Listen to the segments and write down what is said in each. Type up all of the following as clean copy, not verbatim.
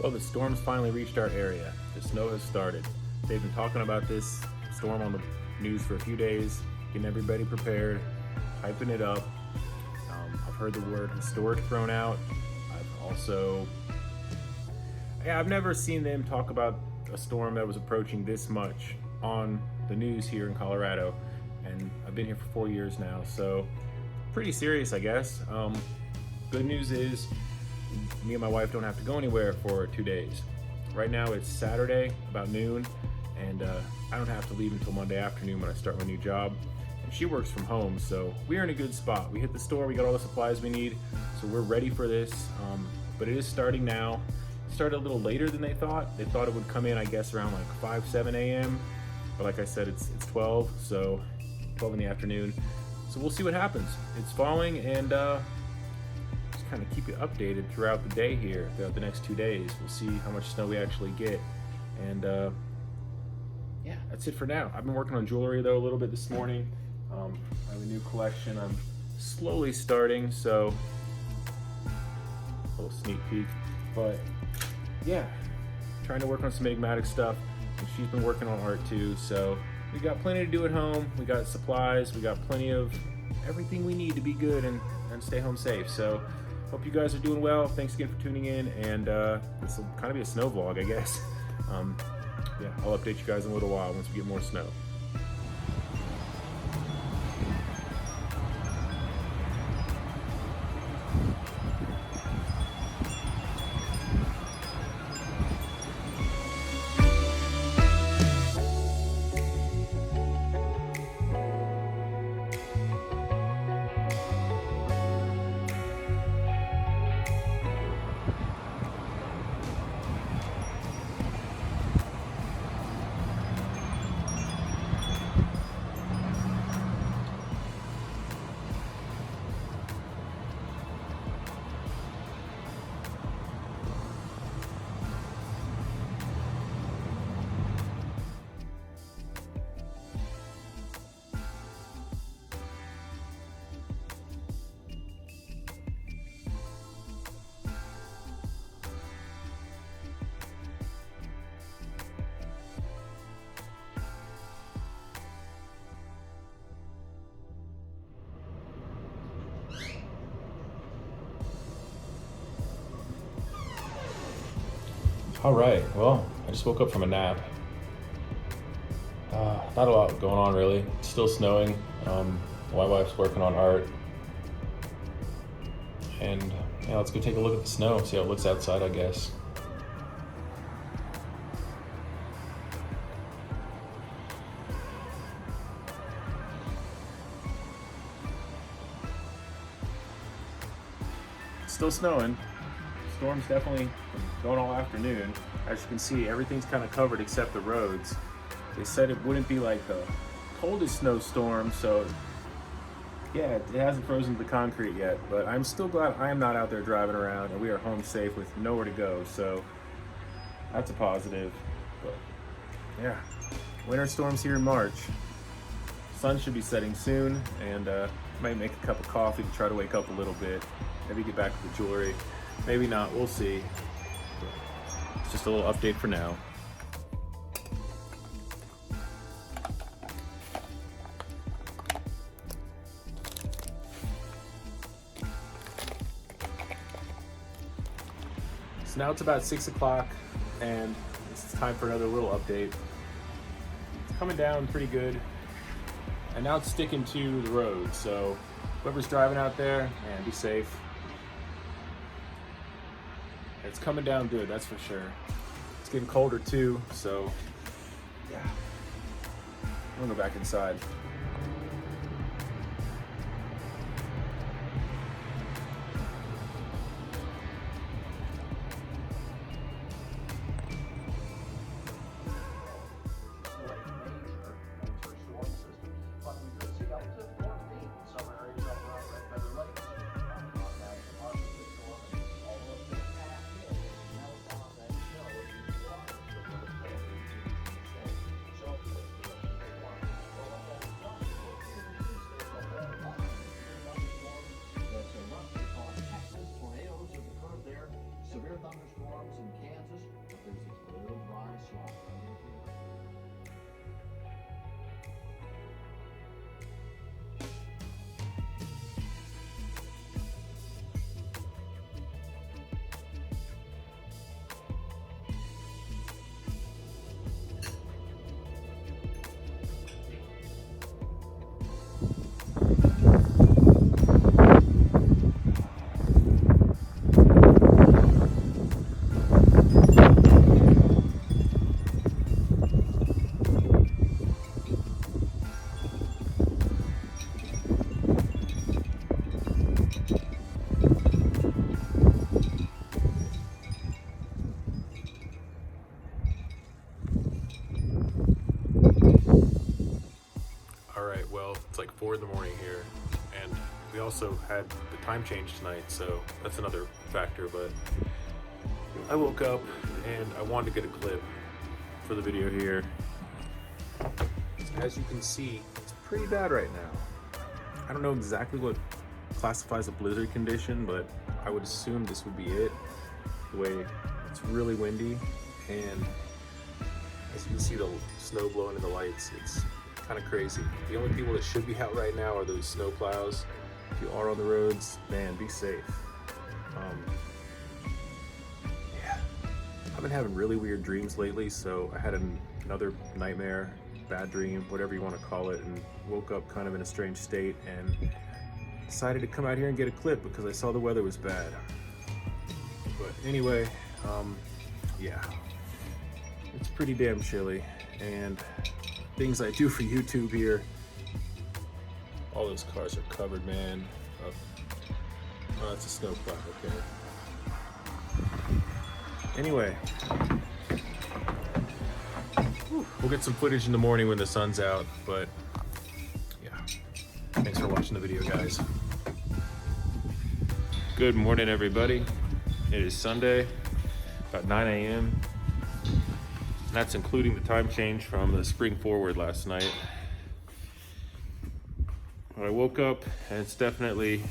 Well, the storm's finally reached our area. The snow has started. They've been talking about this storm on the news for a few days, getting everybody prepared, hyping it up. I've heard the word historic thrown out. I've never seen them talk about a storm that was approaching this much on the news here in Colorado. And I've been here for 4 years now, so pretty serious, I guess. Good news is me and my wife don't have to go anywhere for 2 days. Right now it's Saturday about noon, and I don't have to leave until Monday afternoon when I start my new job. And she works from home, so we're in a good spot. We hit the store, we got all the supplies we need, so we're ready for this. But it is starting now. It started a little later than they thought. They thought it would come in, I guess, around like 5, 7 a.m. But like I said, it's 12, so 12 in the afternoon. So we'll see what happens. It's falling, and just kind of keep you updated throughout the day here, throughout the next 2 days. We'll see how much snow we actually get. And yeah, that's it for now. I've been working on jewelry though a little bit this morning. I have a new collection I'm slowly starting, so a little sneak peek. But yeah, trying to work on some enigmatic stuff, and she's been working on art too, so we got plenty to do at home. We got supplies, we got plenty of everything we need to be good and stay home safe. So hope you guys are doing well. Thanks again for tuning in, and this will kind of be a snow vlog, I guess. Yeah, I'll update you guys in a little while once we get more snow. All right, well, I just woke up from a nap. Not a lot going on really. It's still snowing. My wife's working on art. And yeah, let's go take a look at the snow, see how it looks outside, I guess. It's still snowing. Storm's definitely going all afternoon. As you can see, everything's kind of covered except the roads. They said it wouldn't be like the coldest snowstorm, so yeah, it hasn't frozen the concrete yet, but I'm still glad I am not out there driving around and we are home safe with nowhere to go, so that's a positive. But yeah, winter storms here in March. Sun should be setting soon, and might make a cup of coffee to try to wake up a little bit. Maybe get back to the jewelry. Maybe not, we'll see. It's just a little update for now. So now it's about 6 o'clock, and it's time for another little update. It's coming down pretty good, and now it's sticking to the road, so whoever's driving out there, man, be safe. It's coming down good, that's for sure. It's getting colder too, so yeah. I'm gonna go back inside. well. It's like 4 in the morning here, and we also had the time change tonight, so that's another factor. But I woke up and I wanted to get a clip for the video here. As you can see, it's pretty bad right now. I don't know exactly what classifies a blizzard condition, but I would assume this would be it. The way it's really windy, and as you can see the snow blowing in the lights, it's kind of crazy. The only people that should be out right now are those snow plows. If you are on the roads, man, be safe. Yeah, I've been having really weird dreams lately, so I had another nightmare, bad dream, whatever you want to call it, and woke up kind of in a strange state and decided to come out here and get a clip because I saw the weather was bad. But anyway, yeah, it's pretty damn chilly, and things I do for YouTube here, all those cars are covered, man. Oh, it's a snowplow, okay. Anyway, we'll get some footage in the morning when the sun's out, but yeah, thanks for watching the video, guys. Good morning, everybody. It is Sunday, about 9 a.m. That's including the time change from the spring forward last night. But I woke up and it's definitely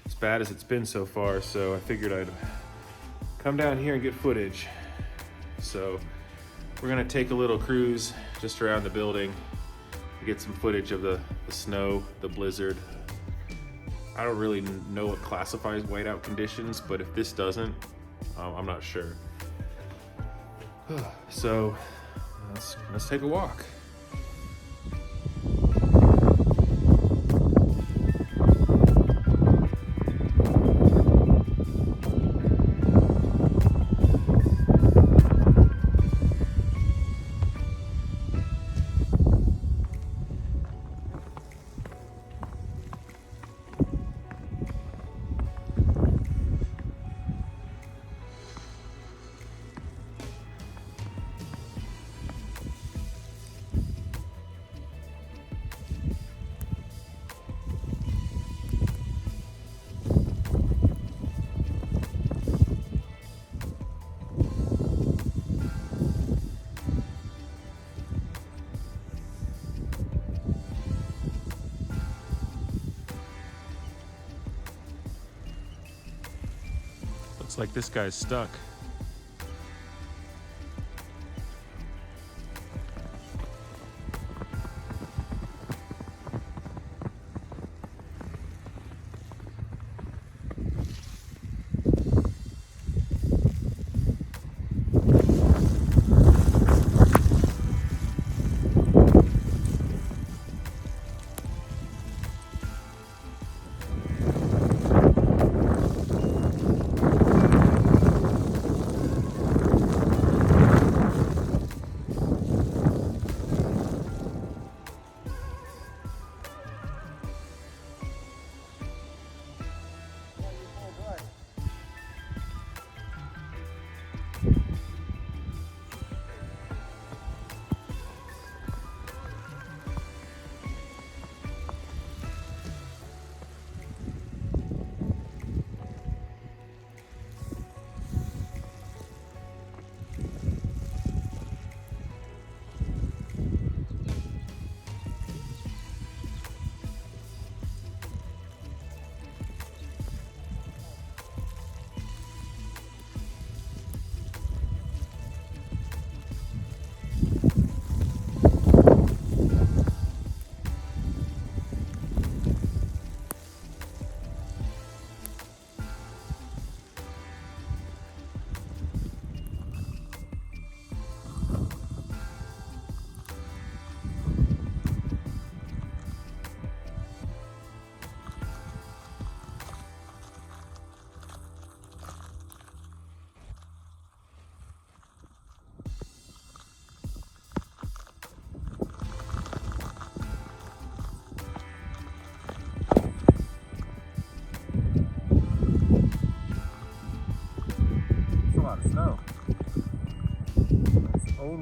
as bad as it's been so far, so I figured I'd come down here and get footage. So we're gonna take a little cruise just around the building to get some footage of the snow, the blizzard. I don't really know what classifies whiteout conditions, but if this doesn't, I'm not sure. So let's take a walk. Looks like this guy's stuck.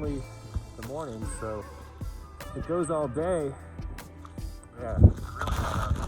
only the morning, so if it goes all day, Yeah, really bad out here.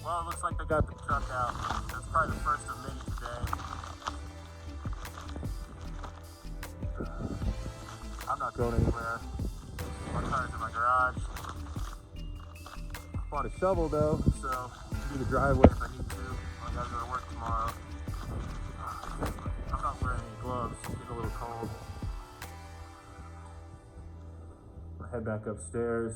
Well, it looks like they got the truck out. That's probably the first of many today. I'm not going anywhere. My car's in my garage. I bought a shovel though, so I do the driveway if I need to. I gotta go to work tomorrow. I'm not wearing any gloves. It's getting a little cold. I'll head back upstairs.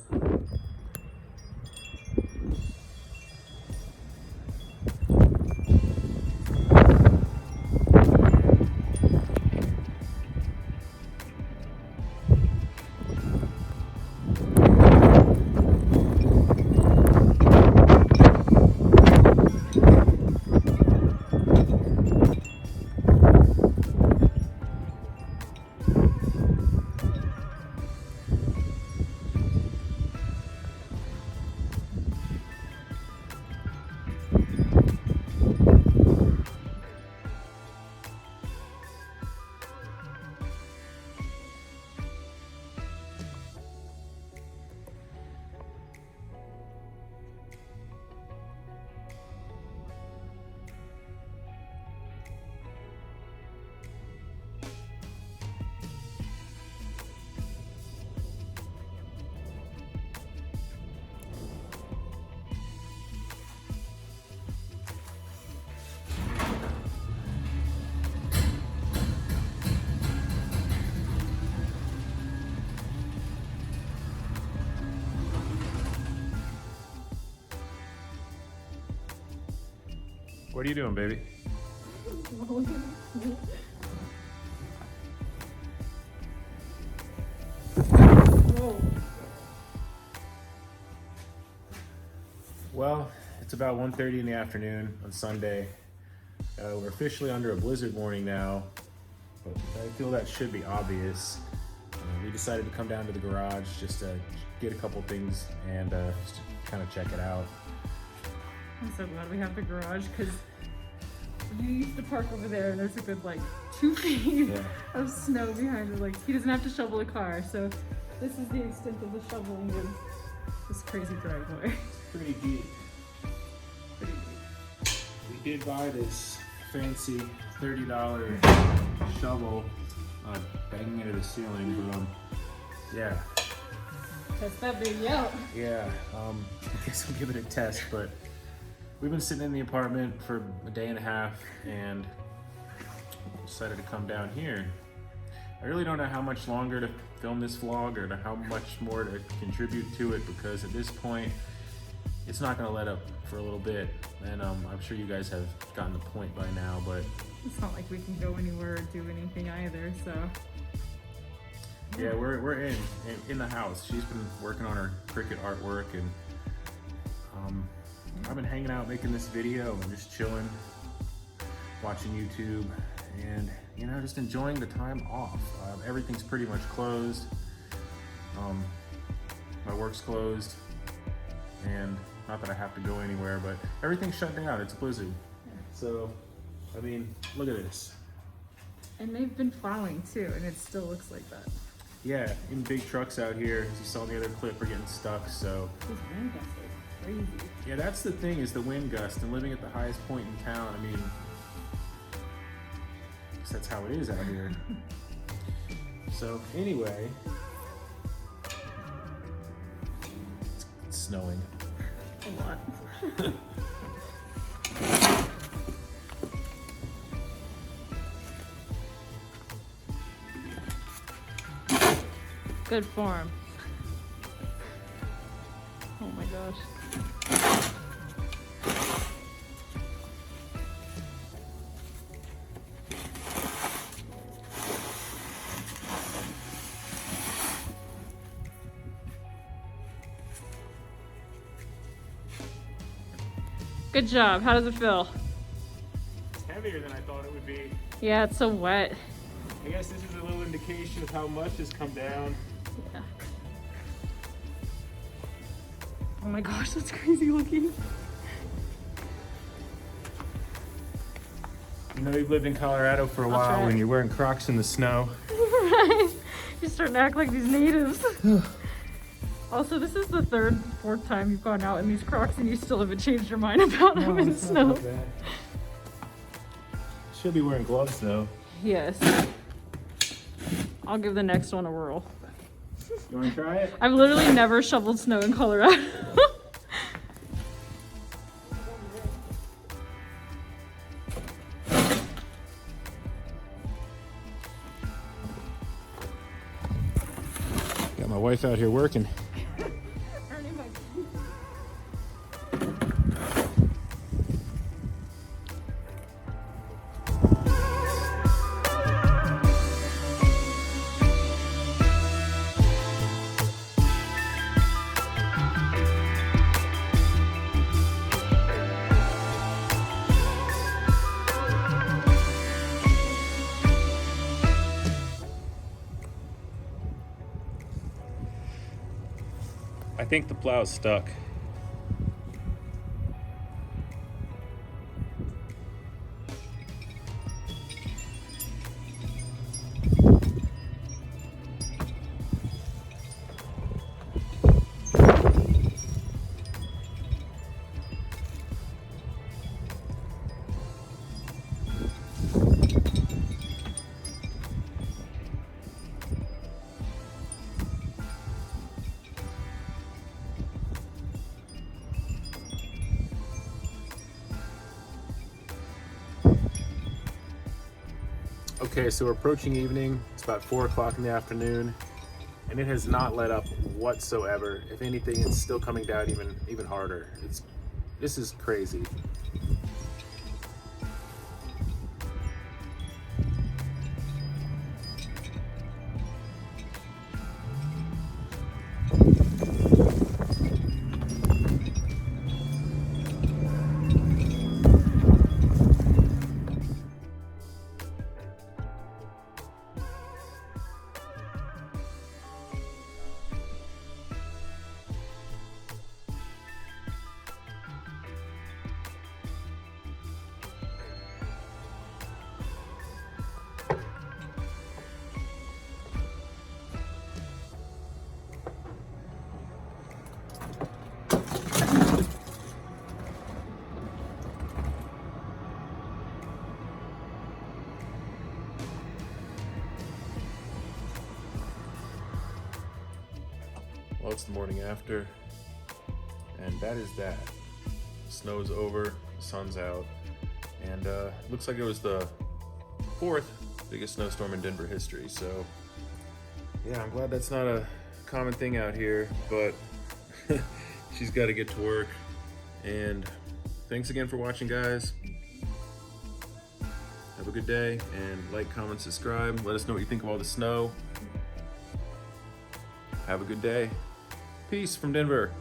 What are you doing, baby? Well, it's about 1:30 in the afternoon on Sunday. We're officially under a blizzard warning now, but I feel that should be obvious. We decided to come down to the garage just to get a couple things and just to kind of check it out. I'm so glad we have the garage because you used to park over there and there's a good like 2 feet of snow behind it. Like he doesn't have to shovel a car, so this is the extent of the shoveling of this crazy driveway. It's pretty deep. Pretty deep. We did buy this fancy $30 shovel, banging into the ceiling, but yeah. Test that baby out. Yeah, I guess we'll give it a test, but we've been sitting in the apartment for a day and a half and decided to come down here. I really don't know how much longer to film this vlog or to how much more to contribute to it, because at this point, it's not gonna let up for a little bit. And I'm sure you guys have gotten the point by now, but it's not like we can go anywhere or do anything either, so. Yeah, we're in the house. She's been working on her Cricut artwork, and I've been hanging out making this video and just chilling, watching YouTube, and you know, just enjoying the time off. Everything's pretty much closed. My work's closed, and not that I have to go anywhere, but everything's shut down. It's a blizzard. Yeah. So, I mean, look at this. And they've been plowing too, and it still looks like that. Yeah, in big trucks out here, as you saw in the other clip, are getting stuck, so. Those wind gusts are crazy. Yeah, that's the thing, is the wind gust, and living at the highest point in town, I mean, I guess that's how it is out here. So, anyway, it's snowing. A lot. Good form. Oh my gosh. Good job. How does it feel? It's heavier than I thought it would be. Yeah, it's so wet. I guess this is a little indication of how much has come down. Yeah. Oh my gosh, that's crazy looking. You know, you've lived in Colorado for a I'll while try when it. you're wearing Crocs in the snow. Right? You're starting to act like these natives. Also, this is the fourth time you've gone out in these Crocs and you still haven't changed your mind about them in the snow. Should be wearing gloves though. Yes. I'll give the next one a whirl. You want to try it? I've literally never shoveled snow in Colorado. Got my wife out here working. I think the plow's stuck. Okay, so we're approaching evening. It's about 4 o'clock in the afternoon, and it has not let up whatsoever. If anything, it's still coming down even harder. This is crazy. Well, it's the morning after, and that is that. Snow's over, sun's out, and looks like it was the 4th biggest snowstorm in Denver history. So, yeah, I'm glad that's not a common thing out here, but she's got to get to work. And thanks again for watching, guys. Have a good day, and like, comment, subscribe. Let us know what you think of all the snow. Have a good day. Peace from Denver.